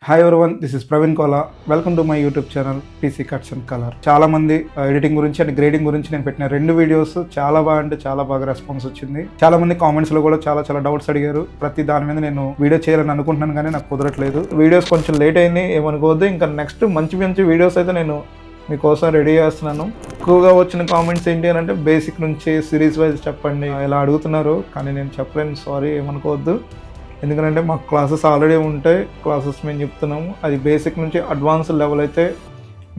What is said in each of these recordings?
Hi everyone, this is Praveen Kola. Welcome to my YouTube channel PC cuts and colour. చాలా మంది editing గురించి and grading గురించి నేను పెట్టిన 2 వీడియోస్ చాలా బాగా రెస్పాన్స్ వచ్చింది. చాలా మంది కామెంట్స్ లో కూడా చాలా డౌట్స్ అడిగారు. ప్రతి దాని మీద నేను వీడియో చేయాలని అనుకుంటున్నాను కానీ నాకు కుదరట్లేదు. వీడియోస్ కొంచెం లేట్ అయింది ఏమనుకోవద్దు. ఇంకా నెక్స్ట్ మంచి వీడియోస్ అయితే నేను మీకోసం రెడీ చేస్తున్నాను. ఎక్కువగా వచ్చిన కామెంట్స్ ఏంటి అని అంటే బేసిక్ నుంచి సిరీస్ వైజ్ చెప్పండి ఇలా అడుగుతున్నారు, కానీ నేను చెప్పలేను, సారీ ఏమనుకోవద్దు. ఎందుకంటే మాకు క్లాసెస్ ఆల్రెడీ ఉంటాయి, క్లాసెస్ మేము చెప్తున్నాము. అది బేసిక్ నుంచి అడ్వాన్స్ లెవెల్ అయితే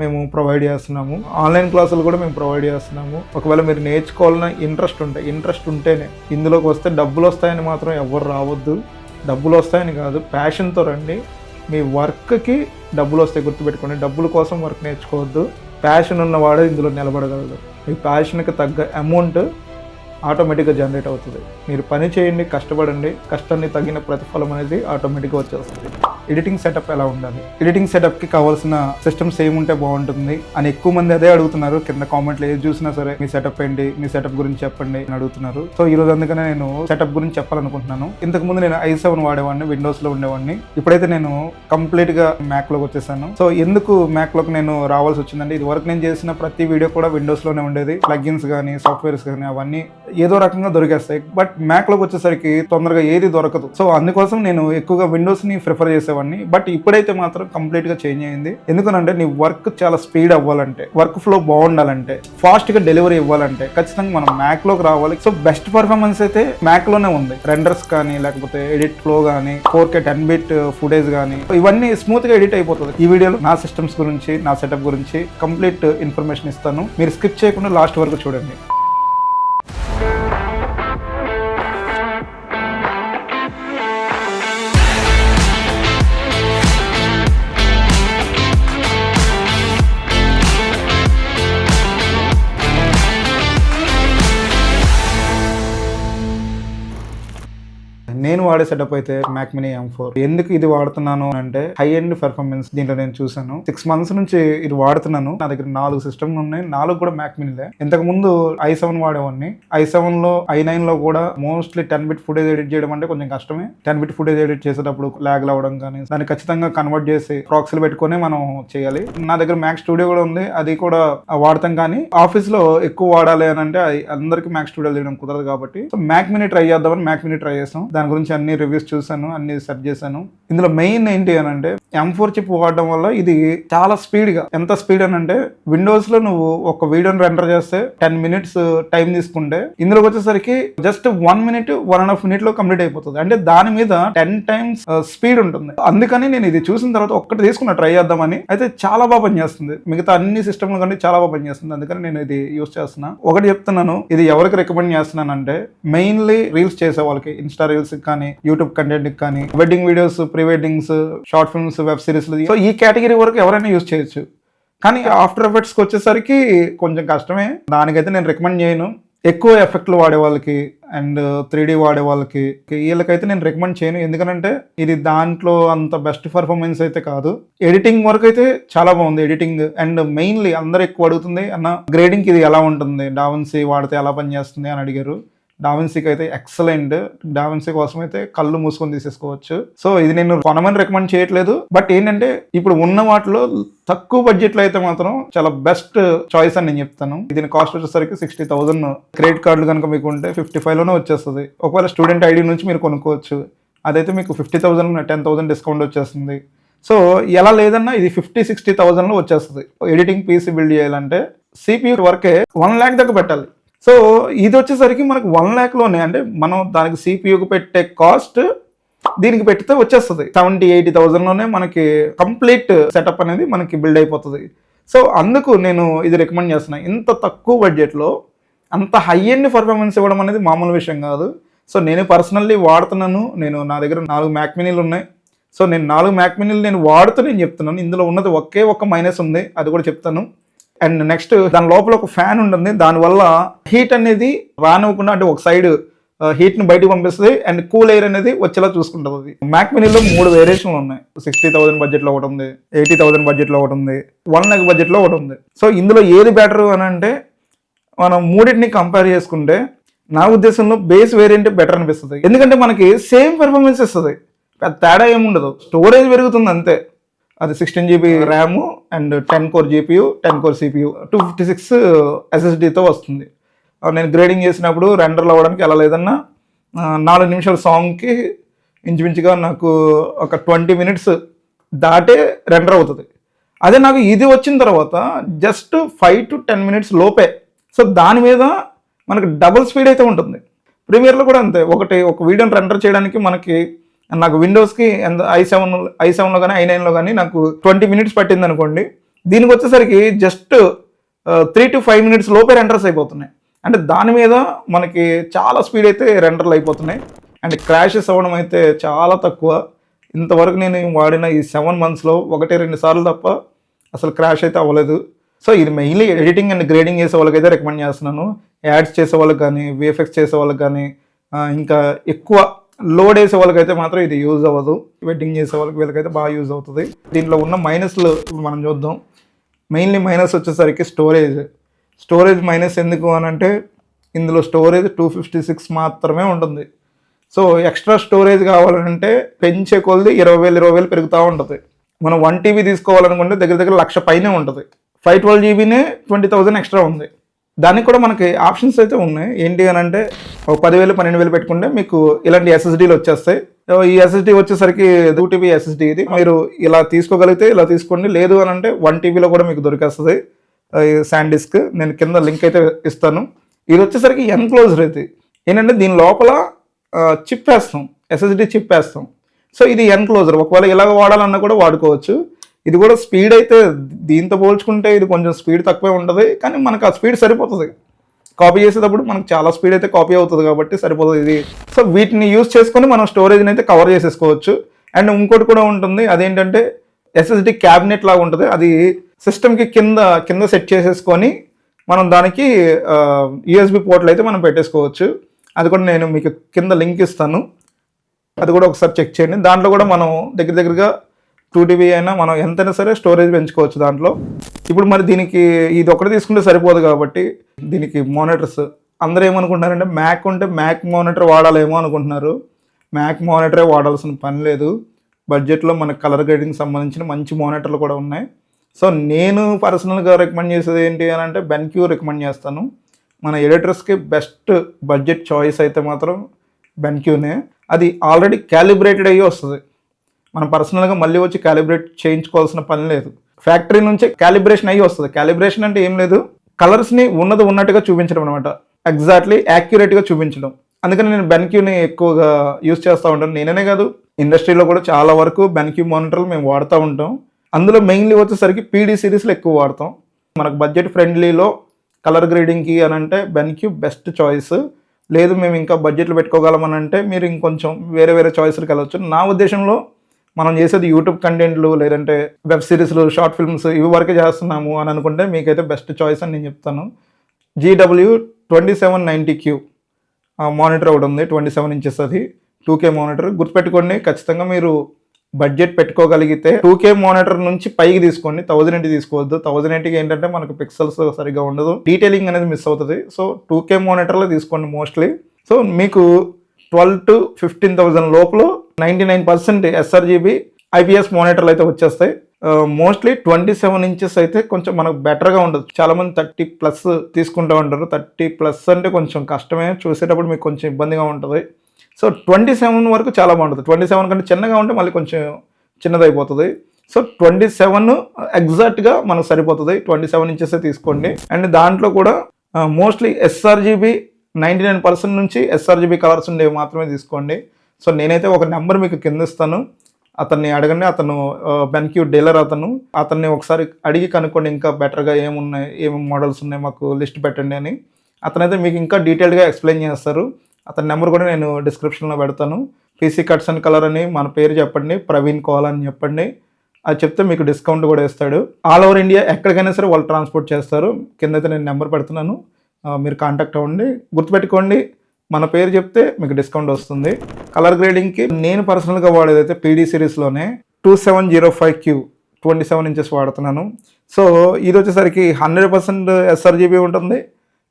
మేము ప్రొవైడ్ చేస్తున్నాము. ఆన్లైన్ క్లాసులు కూడా మేము ప్రొవైడ్ చేస్తున్నాము. ఒకవేళ మీరు నేర్చుకోవాలన్న ఇంట్రెస్ట్ ఉంటేనే ఇందులోకి వస్తే డబ్బులు వస్తాయని మాత్రం ఎవరు రావద్దు. డబ్బులు వస్తాయని కాదు, ప్యాషన్తో రండి. మీ వర్క్కి డబ్బులు వస్తాయి, గుర్తుపెట్టుకోండి. డబ్బుల కోసం వర్క్ నేర్చుకోవద్దు. ప్యాషన్ ఉన్నవాడే ఇందులో నిలబడగలడు. మీ ప్యాషన్కి తగ్గ అమౌంట్ ఆటోమేటిక్గా జనరేట్ అవుతుంది. మీరు పని చేయండి, కష్టపడండి, కష్టాన్ని తగిన ప్రతిఫలం అనేది ఆటోమేటిక్గా వచ్చేస్తుంది. ఎడిటింగ్ సెటప్ ఎలా ఉండాలి, ఎడిటింగ్ సెటప్కి కావాల్సిన సిస్టమ్స్ ఏముంటే బాగుంటుంది అని ఎక్కువ మంది అదే అడుగుతున్నారు. కింద కామెంట్లు ఏది చూసినా సరే మీ సెటప్ ఏంటి, మీ సెటప్ గురించి చెప్పండి అని అడుగుతున్నారు. సో ఈ రోజు అందుకనే నేను సెటప్ గురించి చెప్పాలనుకుంటున్నాను. ఇంతకుముందు నేను i7 వాడేవాడిని, విండోస్లో ఉండేవాడిని. ఇప్పుడైతే నేను కంప్లీట్గా మ్యాక్లోకి వచ్చేసాను. సో ఎందుకు మ్యాక్లోకి నేను రావాల్సి వచ్చిందంటే, ఇది వరకు నేను చేసిన ప్రతి వీడియో కూడా విండోస్లోనే ఉండేది. ప్లగిన్స్ కానీ సాఫ్ట్వేర్స్ కానీ అవన్నీ ఏదో రకంగా దొరికేస్తాయి. బట్ మ్యాక్లోకి వచ్చేసరికి తొందరగా ఏది దొరకదు. సో అందుకోసం నేను ఎక్కువగా విండోస్ని ప్రిఫర్ చేసేవాడిని. బట్ ఇప్పుడైతే మాత్రం కంప్లీట్గా చేంజ్ అయింది. ఎందుకనంటే నీ వర్క్ చాలా స్పీడ్ అవ్వాలంటే, వర్క్ ఫ్లో బాగుండాలంటే, ఫాస్ట్గా డెలివరీ ఇవ్వాలంటే ఖచ్చితంగా మనం మ్యాక్లోకి రావాలి. సో బెస్ట్ పర్ఫార్మెన్స్ అయితే మ్యాక్లోనే ఉంది. రెండర్స్ కానీ లేకపోతే ఎడిట్ ఫ్లో కానీ 4K 10-bit ఫుటేజ్ కానీ ఇవన్నీ స్మూత్గా ఎడిట్ అయిపోతుంది. ఈ వీడియోలో నా సిస్టమ్స్ గురించి, నా సెటప్ గురించి కంప్లీట్ ఇన్ఫర్మేషన్ ఇస్తాను. మీరు స్కిప్ చేయకుండా లాస్ట్ వరకు చూడండి. నేను వాడే సెటప్ అయితే మ్యాక్ మినీ M4. ఎందుకు ఇది వాడుతున్నాను అంటే, హై ఎండ్ పెర్ఫార్మెన్స్ దీంట్లో నేను చూసాను. 6 months నుంచి ఇది వాడుతున్నాను. నా దగ్గర 4 సిస్టమ్లు ఉన్నాయి, 4 కూడా మ్యాక్ మినీలే. ఇంతకు ముందు i7 వాడేవాడిని. i7 లో i9 లో కూడా మోస్ట్లీ 10-bit ఫుటేజ్ ఎడిట్ చేయడం అంటే కొంచెం కష్టమే. 10-bit ఫుటేజ్ ఎడిట్ చేసేటప్పుడు లాగ్ అవ్వడం కానీ, దాన్ని ఖచ్చితంగా కన్వర్ట్ చేసి ప్రాక్సీలు పెట్టుకునే మనం చేయాలి. నా దగ్గర మ్యాక్ స్టూడియో కూడా ఉంది, అది కూడా వాడతాం. కానీ ఆఫీస్ లో ఎక్కువ వాడాలి అని అంటే అందరికి మ్యాక్ స్టూడియో చేయడం కుదరదు కాబట్టి సో మ్యాక్ మినీ ట్రై చేద్దామని మ్యాక్ మినీ ట్రై చేస్తాం. దాని గురించి అన్ని రివ్యూస్ చూసాను, అన్ని సెర్చ్ చేశాను. ఇందులో మెయిన్ ఏంటి అని అంటే, M4 చిప్ వాడడం వల్ల ఇది చాలా స్పీడ్ గా, ఎంత స్పీడ్ అని అంటే విండోస్ లో నువ్వు ఒక వీడియోని రెండర్ చేస్తే 10 minutes టైం తీసుకుంటే ఇందులోకి వచ్చేసరికి జస్ట్ 1 minute 1.5 minute లో కంప్లీట్ అయిపోతుంది. అంటే దాని మీద 10 times స్పీడ్ ఉంటుంది. అందుకని నేను ఇది చూసిన తర్వాత ఒక్కటి తీసుకున్నా ట్రై చేద్దామని. అయితే చాలా బాగా పనిచేస్తుంది, మిగతా అన్ని సిస్టమ్లు కంటే చాలా బాగా పనిచేస్తుంది. అందుకని నేను ఇది యూస్ చేస్తున్నా. ఒకటి చెప్తున్నాను, ఇది ఎవరికి రికమెండ్ చేస్తున్నాను అంటే, మెయిన్లీ రీల్స్ చేసే వాళ్ళకి, ఇన్స్టా రీల్స్ కానీ యూట్యూబ్ కంటెంట్ కానీ, wedding videos, pre weddings, short films, web series, so ఈ కేటగిరీ వరకు ఎవరైనా యూజ్ చేయొచ్చు. కానీ ఆఫ్టర్ ఎఫెక్ట్స్కి వచ్చేసరికి కొంచెం కష్టమే. దానికైతే నేను రికమెండ్ చేయను. ఎక్కువ ఎఫెక్ట్లు వాడే వాళ్ళకి అండ్ 3D వాడే వాళ్ళకి, వీళ్ళకైతే నేను రికమెండ్ చేయను. ఎందుకంటే ఇది దాంట్లో అంత బెస్ట్ పర్ఫార్మెన్స్ అయితే కాదు. ఎడిటింగ్ వరకు అయితే చాలా బాగుంది ఎడిటింగ్. అండ్ మెయిన్లీ అందరూ ఎక్కువ అడుగుతుంది, అన్న గ్రేడింగ్కి ఇది ఎలా ఉంటుంది, డావిన్సీ వాడితే ఎలా పనిచేస్తుంది అని అడిగారు. డావిన్సీకి అయితే ఎక్సలెంట్. డావిన్సీ కోసం అయితే కళ్ళు మూసుకొని తీసేసుకోవచ్చు. సో ఇది నేను కొనమని రికమెండ్ చేయట్లేదు. బట్ ఏంటంటే ఇప్పుడు ఉన్న వాటిలో తక్కువ బడ్జెట్లో అయితే మాత్రం చాలా బెస్ట్ చాయిస్ అని నేను చెప్తాను. దీని కాస్ట్ వచ్చేసరికి 60,000. క్రెడిట్ కార్డులు కనుక మీకు ఉంటే 55లోనే వచ్చేస్తుంది. ఒకవేళ స్టూడెంట్ ఐడి నుంచి మీరు కొనుక్కోవచ్చు. అదైతే మీకు 50,000 10,000 డిస్కౌంట్ వచ్చేస్తుంది. సో ఎలా లేదన్నా ఇది 50-60,000లో వచ్చేస్తుంది. ఎడిటింగ్ పీసీ బిల్డ్ చేయాలంటే CPU వరకే 1 lakh దాకా పెట్టాలి. సో ఇది వచ్చేసరికి మనకు 1 lakhలోనే, అంటే మనం దానికి CPUకి పెట్టే కాస్ట్ దీనికి పెడితే వచ్చేస్తుంది 70-80,000లోనే మనకి కంప్లీట్ సెటప్ అనేది మనకి బిల్డ్ అయిపోతుంది. సో అందుకు నేను ఇది రికమెండ్ చేస్తున్నాను. ఇంత తక్కువ బడ్జెట్లో అంత హై ఎండ్ పర్ఫార్మెన్స్ ఇవ్వడం అనేది మామూలు విషయం కాదు. సో నేను పర్సనల్లీ వాడుతున్నాను. నా దగ్గర 4 మ్యాక్ మినీలు ఉన్నాయి. సో నేను 4 మ్యాక్ మినీలు నేను వాడుతూ నేను చెప్తున్నాను. ఇందులో ఉన్నది ఒకే ఒక మైనస్ ఉంది, అది కూడా చెప్తాను. అండ్ నెక్స్ట్ దాని లోపల ఒక ఫ్యాన్ ఉంటుంది. దానివల్ల హీట్ అనేది రానివ్వకుండా, అంటే ఒక సైడ్ హీట్ని బయటకు పంపిస్తుంది అండ్ కూల్ ఎయిర్ అనేది వచ్చేలా చూసుకుంటుంది. మ్యాక్ మినీలో 3 వేరియేషన్లు ఉన్నాయి. 60,000 బడ్జెట్లో ఒకటి ఉంది, 80,000 బడ్జెట్లో ఒకటి ఉంది, 1 lakh బడ్జెట్లో ఒకటి ఉంది. సో ఇందులో ఏది బెటర్ అని అంటే, మనం మూడింటిని కంపేర్ చేసుకుంటే నా ఉద్దేశంలో బేస్ వేరియంట్ బెటర్ అనిపిస్తుంది. ఎందుకంటే మనకి సేమ్ పెర్ఫార్మెన్స్ ఇస్తుంది, తేడా ఏముండదు. స్టోరేజ్ పెరుగుతుంది అంతే. అది 16 GB RAM and 10 core GPU 10 core CPU 256 SSDతో వస్తుంది. నేను గ్రేడింగ్ చేసినప్పుడు రెండర్లు అవ్వడానికి ఎలా లేదన్నా 4 నిమిషాల సాంగ్కి ఇంచుమించుగా నాకు ఒక 20 minutes దాటే రెండర్ అవుతుంది. అదే నాకు ఇది వచ్చిన తర్వాత జస్ట్ 5 to 10 minutes లోపే. సో దాని మీద మనకి డబుల్ స్పీడ్ అయితే ఉంటుంది. ప్రీమియర్లో కూడా అంతే, ఒక వీడియోని రెండర్ చేయడానికి నాకు విండోస్కి i7లో కానీ i9లో కానీ నాకు 20 minutes పట్టింది అనుకోండి. దీనికి వచ్చేసరికి జస్ట్ 3 to 5 minutes లోపే రెండర్స్ అయిపోతున్నాయి. అంటే దాని మీద మనకి చాలా స్పీడ్ అయితే రెండర్లు అయిపోతున్నాయి. అండ్ క్రాషెస్ అవ్వడం అయితే చాలా తక్కువ. ఇంతవరకు నేను వాడిన ఈ 7 monthsలో 1-2 సార్లు తప్ప అసలు క్రాష్ అయితే అవ్వలేదు. సో ఇది మెయిన్లీ ఎడిటింగ్ అండ్ గ్రేడింగ్ చేసే వాళ్ళకైతే రికమెండ్ చేస్తున్నాను. యాడ్స్ చేసే వాళ్ళకి కానీ, విఎఫ్ఎక్స్ చేసే వాళ్ళకి కానీ, ఇంకా ఎక్కువ లోడ్ వేసే వాళ్ళకైతే మాత్రం ఇది యూజ్ అవ్వదు. వెడ్డింగ్ చేసే వాళ్ళకి వీళ్ళకైతే బాగా యూజ్ అవుతుంది. దీంట్లో ఉన్న మైనస్లు మనం చూద్దాం. మెయిన్లీ మైనస్ వచ్చేసరికి స్టోరేజ్ మైనస్ ఎందుకు అని అంటే ఇందులో స్టోరేజ్ 256 మాత్రమే ఉంటుంది. సో ఎక్స్ట్రా స్టోరేజ్ కావాలంటే పెంచే కొలది 20,000 పెరుగుతూ ఉంటుంది. మనం 1 TB తీసుకోవాలనుకుంటే దగ్గర 1,00,000 పైనే ఉంటుంది. 512 GBనే 20,000 ఎక్స్ట్రా ఉంది. దానికి కూడా మనకి ఆప్షన్స్ అయితే ఉన్నాయి. ఏంటి అని అంటే 10,000-12,000 పెట్టుకుంటే మీకు ఇలాంటి SSDలు వచ్చేస్తాయి. ఈ SSD వచ్చేసరికి 2 TB SSD ఇది. మీరు ఇలా తీసుకోగలిగితే ఇలా తీసుకోండి, లేదు అని అంటే 1 TBలో కూడా మీకు దొరికేస్తుంది శాండ్ డిస్క్. నేను కింద లింక్ అయితే ఇస్తాను. ఇది వచ్చేసరికి ఎన్క్లోజర్ అయితే ఏంటంటే దీని లోపల చిప్ వేస్తాం, SSD చిప్ వేస్తాం. సో ఇది ఎన్క్లోజర్, ఒకవేళ ఇలాగ వాడాలన్నా కూడా వాడుకోవచ్చు. ఇది కూడా స్పీడ్ అయితే దీంతో పోల్చుకుంటే ఇది కొంచెం స్పీడ్ తక్కువే ఉంటుంది, కానీ మనకు ఆ స్పీడ్ సరిపోతుంది. కాపీ చేసేటప్పుడు మనకు చాలా స్పీడ్ అయితే కాపీ అవుతుంది కాబట్టి సరిపోతుంది ఇది. సో వీటిని యూజ్ చేసుకొని మనం స్టోరేజ్ని అయితే కవర్ చేసేసుకోవచ్చు. అండ్ ఇంకోటి కూడా ఉంటుంది, అదేంటంటే SSD క్యాబినెట్ లాగా ఉంటుంది. అది సిస్టమ్కి కింద సెట్ చేసేసుకొని మనం దానికి USB పోర్ట్లు అయితే మనం పెట్టేసుకోవచ్చు. అది కూడా నేను మీకు కింద లింక్ ఇస్తాను, అది కూడా ఒకసారి చెక్ చేయండి. దాంట్లో కూడా మనం దగ్గరగా 2 TB అయినా మనం ఎంతైనా సరే స్టోరేజ్ పెంచుకోవచ్చు దాంట్లో. ఇప్పుడు మరి దీనికి ఇది ఒకటి తీసుకుంటే సరిపోదు కాబట్టి దీనికి మానిటర్స్ అందరూ ఏమనుకుంటున్నారంటే మ్యాక్ ఉంటే మ్యాక్ మానిటర్ వాడాలేమో అనుకుంటున్నారు. మ్యాక్ మానిటరే వాడాల్సిన పని లేదు. బడ్జెట్లో మనకు కలర్ గ్రేడింగ్ సంబంధించిన మంచి మానిటర్లు కూడా ఉన్నాయి. సో నేను పర్సనల్గా రికమెండ్ చేసేది ఏంటి అని అంటే బెన్క్యూ రికమెండ్ చేస్తాను. మన ఎడిటర్స్కి బెస్ట్ బడ్జెట్ చాయిస్ అయితే మాత్రం బెన్క్యూనే. అది ఆల్రెడీ క్యాలిబ్రేటెడ్ అయ్యి వస్తుంది. మనం పర్సనల్గా మళ్ళీ వచ్చి క్యాలిబ్రేట్ చేయించుకోవాల్సిన పని లేదు. ఫ్యాక్టరీ నుంచే క్యాలిబ్రేషన్ అయ్యి వస్తుంది. క్యాలిబ్రేషన్ అంటే ఏం లేదు, కలర్స్ని ఉన్నట్టుగా చూపించడం అనమాట, ఎగ్జాక్ట్లీ యాక్యురేట్గా చూపించడం. అందుకని నేను బెన్క్యూని ఎక్కువగా యూజ్ చేస్తూ ఉంటాను. నేనే కాదు, ఇండస్ట్రీలో కూడా చాలా వరకు బెన్క్యూ మానిటర్లు మేము వాడుతూ ఉంటాం. అందులో మెయిన్లీ వచ్చేసరికి PD సిరీస్లో ఎక్కువ వాడతాం. మనకు బడ్జెట్ ఫ్రెండ్లీలో కలర్ గ్రేడింగ్కి అని అంటే బెన్క్యూ బెస్ట్ చాయిస్. లేదు మేము ఇంకా బడ్జెట్లు పెట్టుకోగలమని అంటే మీరు ఇంకొంచెం వేరే చాయిస్లకు వెళ్ళవచ్చు. నా ఉద్దేశంలో మనం చేసేది యూట్యూబ్ కంటెంట్లు, లేదంటే వెబ్ సిరీస్లు, షార్ట్ ఫిల్మ్స్ ఇవి వరకే చేస్తున్నాము అని అనుకుంటే మీకైతే బెస్ట్ చాయిస్ అని నేను చెప్తాను. GW2790Q మానిటర్ ఒకటి ఉంది, 27 inches, అది 2K మానిటర్. గుర్తుపెట్టుకోండి, ఖచ్చితంగా మీరు బడ్జెట్ పెట్టుకోగలిగితే 2K మానిటర్ నుంచి పైకి తీసుకోండి, 1080 తీసుకోవద్దు. 1080కి ఏంటంటే మనకు పిక్సెల్స్ సరిగ్గా ఉండదు, డీటెయిలింగ్ అనేది మిస్ అవుతుంది. సో 2K మానిటర్లో తీసుకోండి మోస్ట్లీ. సో మీకు 12 to 15,000 లోపల 99% sRGB IPS మానిటర్లు అయితే వచ్చేస్తాయి. మోస్ట్లీ 27 inches అయితే కొంచెం మనకు బెటర్గా ఉండదు. చాలామంది 30+ తీసుకుంటూ ఉంటారు. 30+ అంటే కొంచెం కష్టమే, చూసేటప్పుడు మీకు కొంచెం ఇబ్బందిగా ఉంటుంది. సో 27 వరకు చాలా బాగుంటుంది. 27 కంటే చిన్నగా ఉంటే మళ్ళీ కొంచెం చిన్నదైపోతుంది. సో 27 ఎగ్జాక్ట్గా మనకు సరిపోతుంది. 27 inches తీసుకోండి. అండ్ దాంట్లో కూడా మోస్ట్లీ sRGB 99% నుంచి sRGB కలర్స్ ఉండేవి మాత్రమే తీసుకోండి. సో నేనైతే ఒక నెంబర్ మీకు కింద ఇస్తాను, అతన్ని అడగండి. అతను బెన్క్యూ డీలర్, అతన్ని ఒకసారి అడిగి కనుక్కోండి ఇంకా బెటర్గా ఏమేమి మోడల్స్ ఉన్నాయి మాకు లిస్ట్ పెట్టండి అని. అతనైతే మీకు ఇంకా డీటెయిల్డ్గా ఎక్స్ప్లెయిన్ చేస్తారు. అతని నెంబర్ కూడా నేను డిస్క్రిప్షన్లో పెడతాను. PC కట్స్ అండ్ కలర్ అని మన పేరు చెప్పండి, ప్రవీణ్ కోల్ అని చెప్పండి. అది చెప్తే మీకు డిస్కౌంట్ కూడా ఇస్తాడు. ఆల్ ఓవర్ ఇండియా ఎక్కడికైనా సరే వాళ్ళు ట్రాన్స్పోర్ట్ చేస్తారు. కిందైతే నేను నెంబర్ పెడుతున్నాను, మీరు కాంటాక్ట్ అవ్వండి. గుర్తుపెట్టుకోండి, మన పేరు చెప్తే మీకు డిస్కౌంట్ వస్తుంది. కలర్ గ్రేడింగ్కి నేను పర్సనల్గా వాడేదైతే PD సిరీస్లోనే 2705Q 27 inches వాడుతున్నాను. సో ఇది వచ్చేసరికి 100% sRGB ఉంటుంది.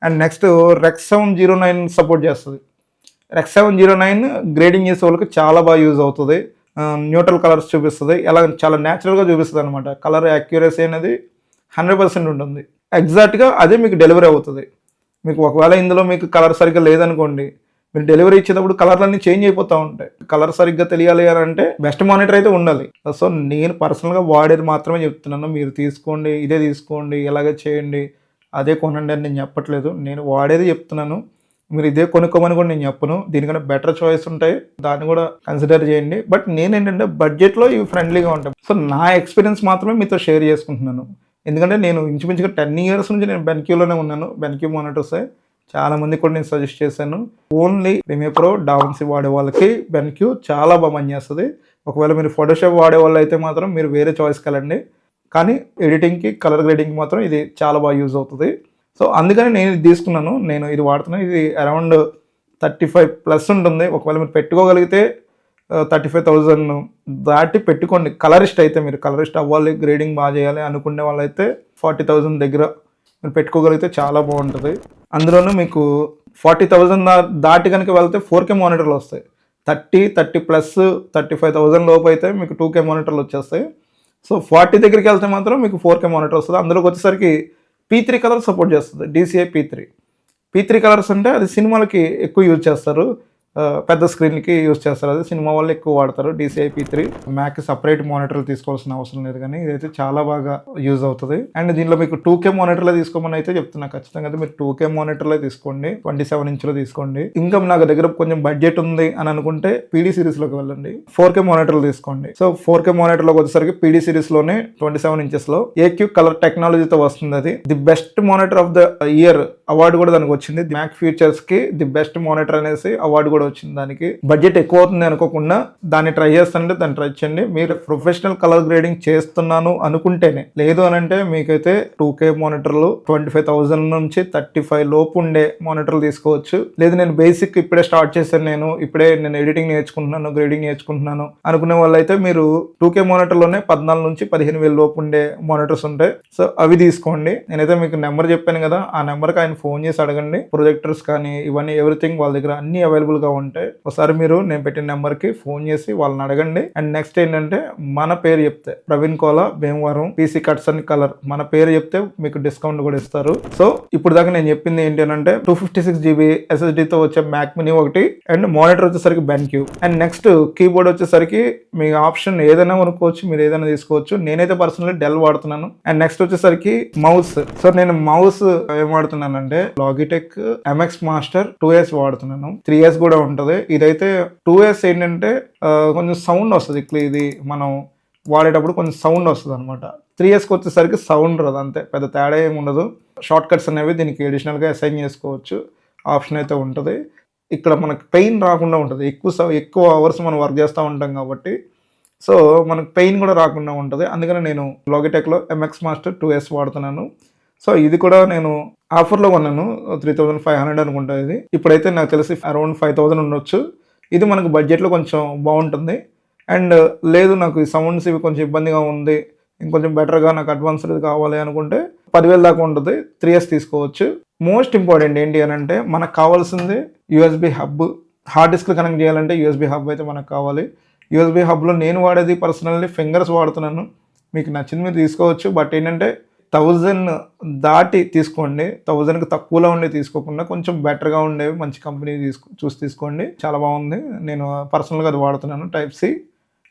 అండ్ నెక్స్ట్ Rec 709 సపోర్ట్ చేస్తుంది. Rec 709 గ్రేడింగ్ చేసే వాళ్ళకి చాలా బాగా యూజ్ అవుతుంది. న్యూట్రల్ కలర్స్ చూపిస్తుంది, ఎలా చాలా న్యాచురల్గా చూపిస్తుంది అనమాట. కలర్ యాక్యురసీ అనేది 100% ఉంటుంది. ఎగ్జాక్ట్గా అదే మీకు డెలివరీ అవుతుంది. మీకు ఒకవేళ ఇందులో మీకు కలర్ సరిగ్గా లేదనుకోండి, మీరు డెలివరీ ఇచ్చేటప్పుడు కలర్లన్నీ చేంజ్ అయిపోతూ ఉంటాయి. కలర్ సరిగ్గా తెలియాలి అని అంటే బెస్ట్ మానిటర్ అయితే ఉండాలి. సో నేను పర్సనల్గా వాడేది మాత్రమే చెప్తున్నాను. మీరు తీసుకోండి, ఇదే తీసుకోండి, ఇలాగే చేయండి, అదే కొనండి అని నేను చెప్పట్లేదు. నేను వాడేది చెప్తున్నాను. మీరు ఇదే కొనుక్కోమని కూడా నేను చెప్పను. దీనికన్నా బెటర్ చాయిస్ ఉంటాయి, దాన్ని కూడా కన్సిడర్ చేయండి. బట్ నేనేంటంటే బడ్జెట్లో ఇవి ఫ్రెండ్లీగా ఉంటాయి. సో నా ఎక్స్పీరియన్స్ మాత్రమే మీతో షేర్ చేసుకుంటున్నాను. ఎందుకంటే నేను ఇంచుమించుగా 10 years నుంచి నేను బెన్క్యూలోనే ఉన్నాను. బెన్క్యూ మానిటర్సే చాలా మంది కూడా నేను సజెస్ట్ చేశాను. ఓన్లీ ప్రీమియర్ ప్రో, డావిన్సీ వాడే వాళ్ళకి బెన్క్యూ చాలా బాగా పనిచేస్తుంది. ఒకవేళ మీరు ఫోటోషాప్ వాడే వాళ్ళు అయితే మాత్రం మీరు వేరే చాయిస్కి వెళ్ళండి. కానీ ఎడిటింగ్కి, కలర్ గ్రేడింగ్కి మాత్రం ఇది చాలా బాగా యూజ్ అవుతుంది. సో అందుకని నేను ఇది తీసుకున్నాను. నేను ఇది వాడుతున్నాను. ఇది అరౌండ్ 35+ ఉంటుంది. ఒకవేళ మీరు పెట్టుకోగలిగితే 35,000 దాటి పెట్టుకోండి. కలరిస్ట్ అయితే, మీరు కలరిస్ట్ అవ్వాలి, గ్రేడింగ్ బాగా చేయాలి అనుకునే వాళ్ళైతే 40,000 దగ్గర మీరు పెట్టుకోగలిగితే చాలా బాగుంటుంది. అందులోనూ మీకు 40,000 దాటి కనుక వెళ్తే 4K మానిటర్లు వస్తాయి. 30+ 35,000 లోపు అయితే మీకు 2K మానిటర్లు వచ్చేస్తాయి. సో 40 దగ్గరికి వెళ్తే మాత్రం మీకు 4K మానిటర్ వస్తుంది. అందులోకి వచ్చేసరికి P3 కలర్ సపోర్ట్ చేస్తుంది, DCI P3 కలర్స్ అంటే అది సినిమాలకి ఎక్కువ యూజ్ చేస్తారు, పెద్ద స్క్రీన్కి యూజ్ చేస్తారు. అది సినిమా వాళ్ళు ఎక్కువ వాడతారు DCI P3. మ్యాక్కి సపరేట్ మానిటర్లు తీసుకోవాల్సిన అవసరం లేదు, కానీ ఇదైతే చాలా బాగా యూజ్ అవుతుంది. అండ్ దీనిలో మీకు 2K మానిటర్లే తీసుకోమని అయితే చెప్తున్నా. ఖచ్చితంగా అయితే మీరు 2K మానిటర్లే తీసుకోండి, 27 inch తీసుకోండి. ఇంకా నాకు దగ్గర కొంచెం బడ్జెట్ ఉంది అని అనుకుంటే PD సిరీస్లోకి వెళ్ళండి, 4K మానిటర్లు తీసుకోండి. సో 4K మానిటర్లోకి వచ్చేసరికి PD సిరీస్లోనే 27 inches AQ కలర్ టెక్నాలజీతో వస్తుంది. అది the best monitor of the year award కూడా దానికి వచ్చింది. మ్యాక్ ఫీచర్స్ కి ది బెస్ట్ మానిటర్ అనేసి అవార్డు కూడా వచ్చింది. దానికి బడ్జెట్ ఎక్కువ అవుతుంది అనుకోకుండా దాన్ని ట్రై చేస్తానంటే దాన్ని ట్రై చేయండి. మీరు ప్రొఫెషనల్ కలర్ గ్రేడింగ్ చేస్తున్నాను అనుకుంటేనే, లేదు అని అంటే మీకైతే 2K మానిటర్లు 25,000 నుంచి 35 లోపు ఉండే మానిటర్లు తీసుకోవచ్చు. లేదు నేను బేసిక్ ఇప్పుడే స్టార్ట్ చేశాను, నేను ఎడిటింగ్ నేర్చుకుంటున్నాను, గ్రేడింగ్ నేర్చుకుంటున్నాను అనుకునే వాళ్ళైతే మీరు 2K మానిటర్లోనే 14 నుంచి 15,000 లోపు ఉండే మానిటర్స్ ఉంటాయి. సో అవి తీసుకోండి. నేనైతే మీకు నెంబర్ చెప్పాను కదా, ఆ నెంబర్కి ఆయన ఫోన్ చేసి అడగండి. ప్రొజెక్టర్స్ కానీ ఇవన్నీ ఎవ్రీథింగ్ వాళ్ళ దగ్గర అన్ని అవైలబుల్ గా ఉంటాయి. ఒకసారి మీరు నేను పెట్టిన నెంబర్ కి ఫోన్ చేసి వాళ్ళని అడగండి. అండ్ నెక్స్ట్ ఏంటంటే మన పేరు చెప్తే Praveen Kola Bhimavaram PC cuts and colour మన పేరు చెప్తే మీకు డిస్కౌంట్ కూడా ఇస్తారు. సో ఇప్పుడు దాకా నేను చెప్పింది ఏంటి అంటే 256 GB SSD తో వచ్చే మ్యాక్ మినీ ఒకటి, అండ్ మానిటర్ వచ్చేసరికి బెన్క్యూ, అండ్ నెక్స్ట్ కీబోర్డ్ వచ్చేసరికి మీ ఆప్షన్ ఏదైనా కొనుక్కోవచ్చు, మీరు ఏదైనా తీసుకోవచ్చు. నేనైతే పర్సనల్లీ డెల్ వాడుతున్నాను. అండ్ నెక్స్ట్ వచ్చేసరికి మౌస్. సో నేను మౌస్ ఏం వాడుతున్నానంటే లాగిటెక్ MX Master 2S వాడుతున్నాను. 3S కూడా ఉంటుంది. ఇదైతే 2S ఏంటంటే కొంచెం సౌండ్ వస్తుంది. ఇది మనం వాడేటప్పుడు కొంచెం సౌండ్ వస్తుంది అనమాట. 3Sకి వచ్చేసరికి సౌండ్ రాదు, అంతే, పెద్ద తేడా ఏమి ఉండదు. షార్ట్ కట్స్ అనేవి దీనికి అడిషనల్గా అసైన్ చేసుకోవచ్చు, ఆప్షన్ అయితే ఉంటుంది. ఇక్కడ మనకు పెయిన్ రాకుండా ఉంటుంది. ఎక్కువ అవర్స్ మనం వర్క్ చేస్తూ ఉంటాం కాబట్టి సో మనకు పెయిన్ కూడా రాకుండా ఉంటుంది. అందుకని నేను లాగిటెక్లో MX Master 2S వాడుతున్నాను. సో ఇది కూడా నేను ఆఫర్లో కొన్నాను, 3,500 అనుకుంటా. ఇది ఇప్పుడైతే నాకు తెలిసి అరౌండ్ 5,000 ఉండొచ్చు. ఇది మనకు బడ్జెట్లో కొంచెం బాగుంటుంది. అండ్ లేదు నాకు ఈ సౌండ్స్ ఇవి కొంచెం ఇబ్బందిగా ఉంది, ఇంకొంచెం బెటర్గా నాకు అడ్వాన్స్డ్ కావాలి అనుకుంటే 10,000 దాకా ఉంటుంది. 3S తీసుకోవచ్చు. మోస్ట్ ఇంపార్టెంట్ ఏంటి అని అంటే మనకు కావాల్సింది USB hub. Hard disk connect చేయాలంటే USB హబ్ అయితే మనకు కావాలి. USB హబ్లో నేను వాడేది పర్సనల్లీ ఫింగర్స్ వాడుతున్నాను. మీకు నచ్చింది మీరు తీసుకోవచ్చు. బట్ ఏంటంటే 1000 దాటి తీసుకోండి. 1000కి తక్కువలో ఉండే తీసుకోకుండా కొంచెం బెటర్గా ఉండేవి మంచి కంపెనీ చూసి తీసుకోండి. చాలా బాగుంది. నేను పర్సనల్గా అది వాడుతున్నాను. Type-C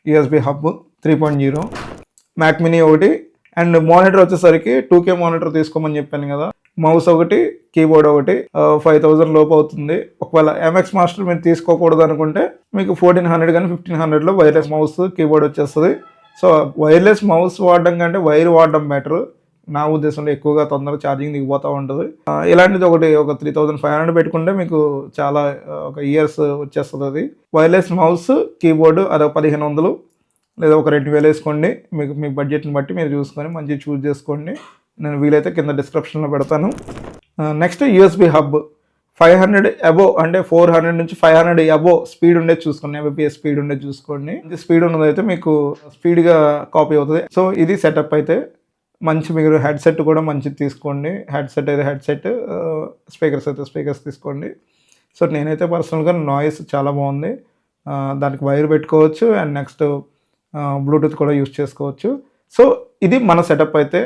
USB hub 3.0 Mac mini ఒకటి, అండ్ మానిటర్ వచ్చేసరికి 2K మానిటర్ తీసుకోమని చెప్పాను కదా. మౌస్ ఒకటి, కీబోర్డ్ ఒకటి, 5,000 లోపు అవుతుంది. ఒకవేళ MX Master మీరు తీసుకోకూడదు అనుకుంటే మీకు 1,400 కానీ 1,500లో వైర్లెస్ మౌస్ కీబోర్డ్ వచ్చేస్తుంది. సో వైర్లెస్ మౌస్ వాడడం కంటే వైర్ వాడడం బెటర్ నా ఉద్దేశంలో. ఎక్కువగా తొందరగా ఛార్జింగ్ దిగిపోతూ ఉంటుంది. ఇలాంటిది ఒక 3,500 పెట్టుకుంటే మీకు చాలా ఒక ఇయర్స్ వచ్చేస్తుంది. అది వైర్లెస్ మౌస్ కీబోర్డ్ అది 1,500 లేదా ఒక 2,000 వేసుకోండి. మీ బడ్జెట్ని బట్టి మీరు చూసుకొని మంచిగా చూస్ చేసుకోండి. నేను వీలైతే కింద డిస్క్రిప్షన్లో పెడతాను. నెక్స్ట్ USB హబ్ 500 అబోవ్, అంటే 400 నుంచి 500 అబోవ్ స్పీడ్ ఉండేది చూసుకోండి. Mbps స్పీడ్ ఉండేది చూసుకోండి. స్పీడ్ ఉన్నదైతే మీకు స్పీడ్గా కాపీ అవుతుంది. సో ఇది సెటప్ అయితే మంచి. మీరు హెడ్సెట్ కూడా మంచిది తీసుకోండి. హెడ్సెట్ అయితే హెడ్సెట్, స్పీకర్స్ అయితే స్పీకర్స్ తీసుకోండి. సో నేనైతే పర్సనల్గా నాయిస్ చాలా బాగుంది. దానికి వైర్ పెట్టుకోవచ్చు అండ్ నెక్స్ట్ బ్లూటూత్ కూడా యూస్ చేసుకోవచ్చు. సో ఇది మన సెటప్ అయితే.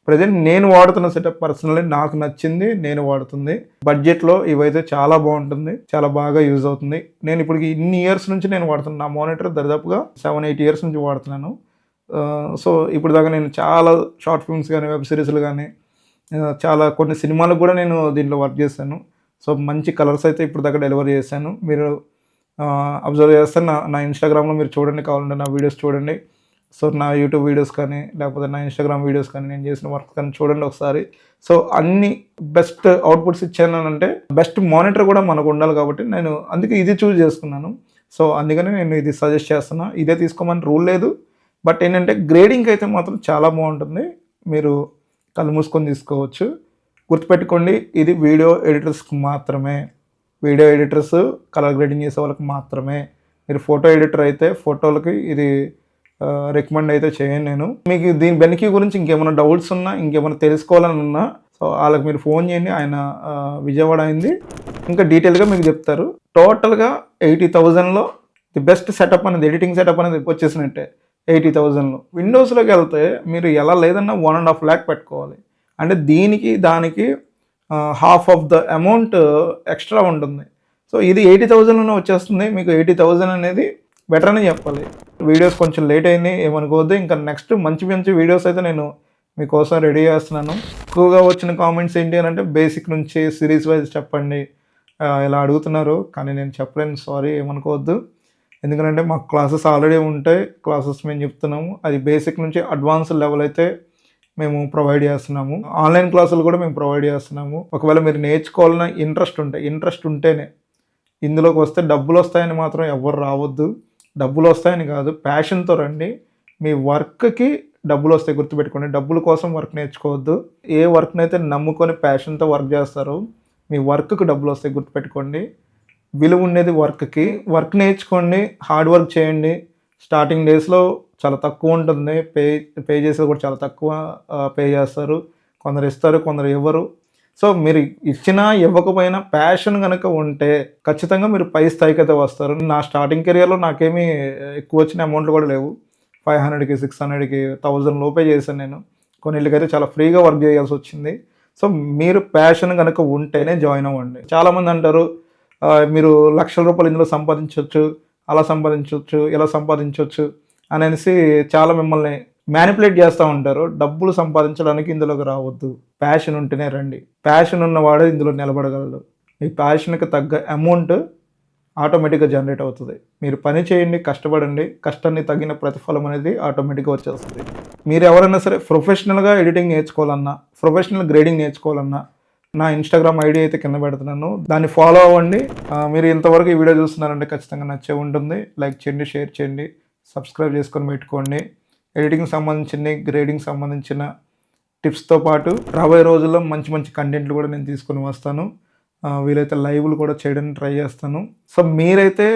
ప్రజెంట్ నేను వాడుతున్న సెటప్ పర్సనల్లీ నాకు నచ్చింది, నేను వాడుతుంది. బడ్జెట్లో ఇవైతే చాలా బాగుంటుంది, చాలా బాగా యూజ్ అవుతుంది. నేను ఇప్పుడు ఇన్ని ఇయర్స్ నుంచి నేను వాడుతున్నాను. నా మానిటర్ దాదాపుగా 7-8 ఇయర్స్ నుంచి వాడుతున్నాను. సో ఇప్పుడు దాకా నేను చాలా షార్ట్ ఫిల్మ్స్ కానీ, వెబ్ సిరీస్లు కానీ, చాలా కొన్ని సినిమాలకు కూడా నేను దీంట్లో వర్క్ చేశాను. సో మంచి కలర్స్ అయితే ఇప్పుడు దాకా డెలివరీ చేశాను. మీరు అబ్జర్వ్ చేస్తే నా ఇన్స్టాగ్రామ్లో మీరు చూడండి, కావాలంటే నా వీడియోస్ చూడండి. సో నా యూట్యూబ్ వీడియోస్ కానీ, లేకపోతే నా ఇన్స్టాగ్రామ్ వీడియోస్ కానీ, నేను చేసిన వర్క్ కానీ చూడండి ఒకసారి. సో అన్ని బెస్ట్ అవుట్పుట్స్ ఇచ్చాను అంటే బెస్ట్ మానిటర్ కూడా మనకు ఉండాలి కాబట్టి నేను అందుకే ఇది చూస్ చేసుకున్నాను. సో అందుకని నేను ఇది సజెస్ట్ చేస్తున్నా. ఇదే తీసుకోమని రూల్ లేదు, బట్ ఏంటంటే గ్రేడింగ్ అయితే మాత్రం చాలా బాగుంటుంది. మీరు కళ్ళు మూసుకొని తీసుకోవచ్చు. గుర్తుపెట్టుకోండి, ఇది వీడియో ఎడిటర్స్కి మాత్రమే. వీడియో ఎడిటర్స్, కలర్ గ్రేడింగ్ చేసే వాళ్ళకి మాత్రమే. మీరు ఫోటో ఎడిటర్ అయితే ఫోటోలకి ఇది రికమెండ్ అయితే చేయను నేను. మీకు దీని బెనిఫిట్ గురించి ఇంకేమైనా డౌట్స్ ఉన్నా, ఇంకేమైనా తెలుసుకోవాలని ఉన్నా, సో వాళ్ళకి మీరు ఫోన్ చేయండి. ఆయన విజయవాడ అయింది, ఇంకా డీటెయిల్గా మీకు చెప్తారు. టోటల్గా 80,000లో ది బెస్ట్ సెటప్ అనేది, ఎడిటింగ్ సెటప్ అనేది వచ్చేసినట్టే. 80,000లో విండోస్లోకి వెళ్తే మీరు ఎలా లేదన్నా 1.5 lakh పెట్టుకోవాలి. అంటే దీనికి దానికి half of the amount extra ఉంటుంది. సో ఇది 80,000లోనే వచ్చేస్తుంది. మీకు 80,000 అనేది బెటర్ అని చెప్పాలి. వీడియోస్ కొంచెం లేట్ అయింది, ఏమనుకోవద్దు. ఇంకా నెక్స్ట్ మంచి మంచి వీడియోస్ అయితే నేను మీకోసం రెడీ చేస్తున్నాను. ఎక్కువగా వచ్చిన కామెంట్స్ ఏంటి అని అంటే బేసిక్ నుంచి సిరీస్ వైజ్ చెప్పండి ఇలా అడుగుతున్నారు, కానీ నేను చెప్పలేను, సారీ, ఏమనుకోవద్దు. ఎందుకంటే మాకు క్లాసెస్ ఆల్రెడీ ఉంటాయి, క్లాసెస్ మేము చెప్తున్నాము. అది బేసిక్ నుంచి అడ్వాన్స్ లెవెల్ అయితే మేము ప్రొవైడ్ చేస్తున్నాము. ఆన్లైన్ క్లాసులు కూడా మేము ప్రొవైడ్ చేస్తున్నాము. ఒకవేళ మీరు నేర్చుకోవాలన్న ఇంట్రెస్ట్ ఉంటేనే ఇందులోకి వస్తే. డబ్బులు వస్తాయని మాత్రం ఎవరు రావద్దు. డబ్బులు వస్తాయని కాదు, ప్యాషన్తో రండి. మీ వర్క్కి డబ్బులు వస్తాయి, గుర్తుపెట్టుకోండి. డబ్బుల కోసం వర్క్ నేర్చుకోవద్దు. ఏ వర్క్ని అయితే నమ్ముకొని ప్యాషన్తో వర్క్ చేస్తారో మీ వర్క్కి డబ్బులు వస్తాయి, గుర్తుపెట్టుకోండి. విలువ ఉండేది వర్క్కి. వర్క్ నేర్చుకోండి, హార్డ్ వర్క్ చేయండి. స్టార్టింగ్ డేస్లో చాలా తక్కువ ఉంటుంది, పే చేసేది కూడా చాలా తక్కువ పే చేస్తారు. కొందరు ఇస్తారు, కొందరు ఇవ్వరు. సో మీరు ఇచ్చినా ఇవ్వకపోయినా ప్యాషన్ కనుక ఉంటే ఖచ్చితంగా మీరు పై స్థాయికి అయితే వస్తారు. నా స్టార్టింగ్ కెరియర్లో నాకేమీ ఎక్కువ వచ్చిన అమౌంట్లు కూడా లేవు. 500కి 600కి 1000 లోపే చేశాను నేను. కొన్నిళ్ళకైతే చాలా ఫ్రీగా వర్క్ చేయాల్సి వచ్చింది. సో మీరు ప్యాషన్ కనుక ఉంటేనే జాయిన్ అవ్వండి. చాలామంది అంటారు మీరు లక్షల రూపాయలు ఇందులో సంపాదించవచ్చు, అలా సంపాదించవచ్చు, ఇలా సంపాదించవచ్చు అనేసి చాలా మిమ్మల్ని మ్యానిపులేట్ చేస్తూ ఉంటారు. డబ్బులు సంపాదించడానికి ఇందులోకి రావద్దు, ప్యాషన్ ఉంటేనే రండి. ప్యాషన్ ఉన్నవాడే ఇందులో నిలబడగలడు. మీ ప్యాషన్కి తగ్గ అమౌంట్ ఆటోమేటిక్గా జనరేట్ అవుతుంది. మీరు పని చేయండి, కష్టపడండి, కష్టాన్ని తగిన ప్రతిఫలం అనేది ఆటోమేటిక్గా వచ్చేస్తుంది. మీరు ఎవరైనా సరే ప్రొఫెషనల్గా ఎడిటింగ్ నేర్చుకోవాలన్నా, ప్రొఫెషనల్ గ్రేడింగ్ నేర్చుకోవాలన్నా నా ఇన్స్టాగ్రామ్ ఐడి అయితే కింద పెడుతున్నాను, దాన్ని ఫాలో అవ్వండి. మీరు ఇంతవరకు ఈ వీడియో చూస్తున్నారంటే ఖచ్చితంగా నచ్చే ఉంటుంది. లైక్ చేయండి, షేర్ చేయండి, సబ్స్క్రైబ్ చేసుకొని పెట్టుకోండి. ఎడిటింగ్ సంబంధించిన, గ్రేడింగ్ సంబంధించిన టిప్స్తో పాటు రాబోయే రోజుల్లో మంచి మంచి కంటెంట్లు కూడా నేను తీసుకొని వస్తాను. వీలైతే లైవ్లు కూడా చేయడానికి ట్రై చేస్తాను. సో మీరైతే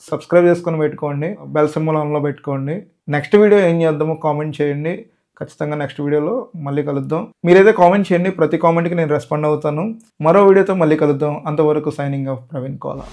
సబ్స్క్రైబ్ చేసుకొని పెట్టుకోండి, బెల్ సింబల్ ఆన్లో పెట్టుకోండి. నెక్స్ట్ వీడియో ఏం చేద్దామో కామెంట్ చేయండి. ఖచ్చితంగా నెక్స్ట్ వీడియోలో మళ్ళీ కలుద్దాం. మీరైతే కామెంట్ చేయండి, ప్రతి కామెంట్కి నేను రెస్పాండ్ అవుతాను. మరో వీడియోతో మళ్ళీ కలుద్దాం. అంతవరకు సైనింగ్ ఆఫ్ ప్రవీణ్ కోలా.